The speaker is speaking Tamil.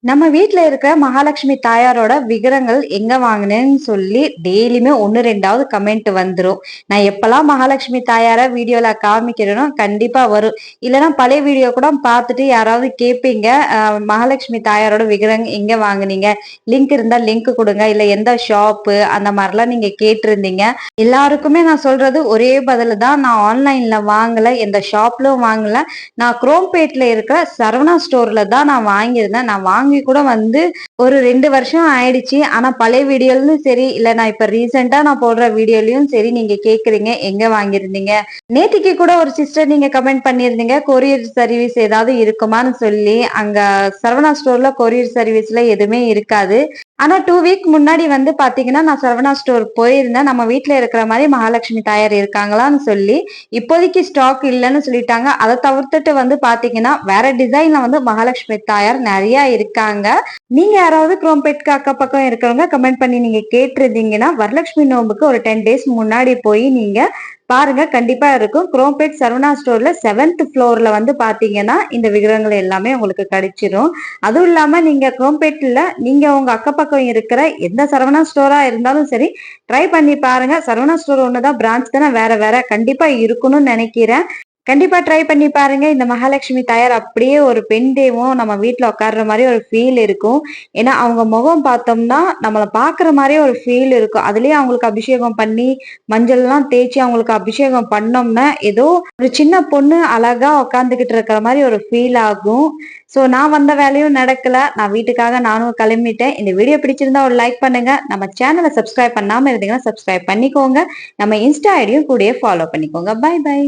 நம்ம வீட்ல இருக்கிற மகாலட்சுமி தாயாரோட விக்கிரங்கள் எங்க வாங்கினேன்னு சொல்லி டெய்லியுமே ஒன்னு ரெண்டாவது கமெண்ட் வந்துரும். நான் எப்பெல்லாம் மகாலட்சுமி தாயார வீடியோல காமிக்கிறேனோ கண்டிப்பா வரும். இல்லைன்னா பழைய வீடியோ கூட பார்த்துட்டு யாராவது கேட்பீங்க, மகாலட்சுமி தாயாரோட விக்கிரகம் எங்க வாங்குனீங்க, லிங்க் இருந்தா லிங்க் கொடுங்க, இல்ல எந்த ஷாப்பு அந்த மாதிரிலாம் நீங்க கேட்டிருந்தீங்க. எல்லாருக்குமே நான் சொல்றது ஒரே பதில் தான், நான் ஆன்லைன்ல வாங்கல, எந்த ஷாப்லயும் வாங்கல, நான் குரோம்பேட்ல இருக்கிற சரவணா ஸ்டோர்ல தான் நான் வாங்கியிருந்தேன். நான் வாங்கி கூட ஒரு 2 வருஷம் ஆயிடுச்சு. ஆனா பழைய வீடியோலயும் சரி, இல்ல நான் இப்ப ரீசெண்டா நான் போடுற வீடியோலயும் சரி நீங்க கேக்குறீங்க எங்க வாங்கியிருந்தீங்க. நேத்திக்கு கூட ஒரு சிஸ்டர் நீங்க கமெண்ட் பண்ணியிருந்தீங்க, கொரியர் சர்வீஸ் ஏதாவது இருக்குமான்னு சொல்லி. அங்க சரவணா ஸ்டோர்ல கொரியர் சர்வீஸ்ல எதுவுமே இருக்காது. ஆனா 2 வீக் முன்னாடி பாத்தீங்கன்னா நான் சரவணா ஸ்டோர் போயிருந்தேன். நம்ம வீட்டுல இருக்கிற மாதிரி மகாலட்சுமி தாயார் இருக்காங்களான்னு சொல்லி. இப்போதைக்கு ஸ்டாக் இல்லைன்னு சொல்லிட்டாங்க. அதை தவிர்த்துட்டு பாத்தீங்கன்னா வேற டிசைன்ல மகாலட்சுமி தாயார் நிறைய இருக்காங்க. நீங்க யாராவது குரோம்பேட்க்கு அக்க பக்கம் இருக்கிறவங்க கமெண்ட் பண்ணி நீங்க கேட்டிருந்தீங்கன்னா, வரலட்சுமி நோம்புக்கு ஒரு 10 டேஸ் முன்னாடி போய் நீங்க பாருங்க, கண்டிப்பா இருக்கும். குரோம்பேட் சரவணா ஸ்டோர்ல 7th ஃப்ளோர்ல பாத்தீங்கன்னா இந்த விக்கிரகங்கள் எல்லாமே உங்களுக்கு கிடைச்சிரும். அதுவும் இல்லாம நீங்க குரோம்பேட்ல நீங்க உங்க அக்க பக்கம் இருக்கிற எந்த சரவணா ஸ்டோரா இருந்தாலும் சரி ட்ரை பண்ணி பாருங்க. சரவணா ஸ்டோர் ஒண்ணுதான், பிரான்ச் தானே வேற வேற கண்டிப்பா இருக்கணும்னு நினைக்கிறேன். கண்டிப்பா ட்ரை பண்ணி பாருங்க. இந்த மகாலட்சுமி தாயார் அப்படியே ஒரு பெண் தெய்வம் நம்ம வீட்டுல உட்கார்ற மாதிரி ஒரு ஃபீல் இருக்கும். ஏன்னா அவங்க முகம் பார்த்தோம்னா நம்மள பாக்குற மாதிரியே ஒரு ஃபீல் இருக்கும். அதுலயே அவங்களுக்கு அபிஷேகம் பண்ணி மஞ்சள் எல்லாம் தேய்ச்சி அவங்களுக்கு அபிஷேகம் பண்ணோம்னா ஏதோ ஒரு சின்ன பொண்ணு அழகா உட்காந்துக்கிட்டு இருக்கிற மாதிரி ஒரு ஃபீல் ஆகும். சோ நான் வந்த வேலையும் நடக்கல, நான் வீட்டுக்காக நானும் கிளம்பிட்டேன். இந்த வீடியோ பிடிச்சிருந்தா ஒரு லைக் பண்ணுங்க. நம்ம சேனலை சப்ஸ்கிரைப் பண்ணாம இருந்தீங்கன்னா சப்ஸ்கிரைப் பண்ணிக்கோங்க. நம்ம இன்ஸ்டா ஐடியும் கூடயே ஃபாலோ பண்ணிக்கோங்க. Bye by.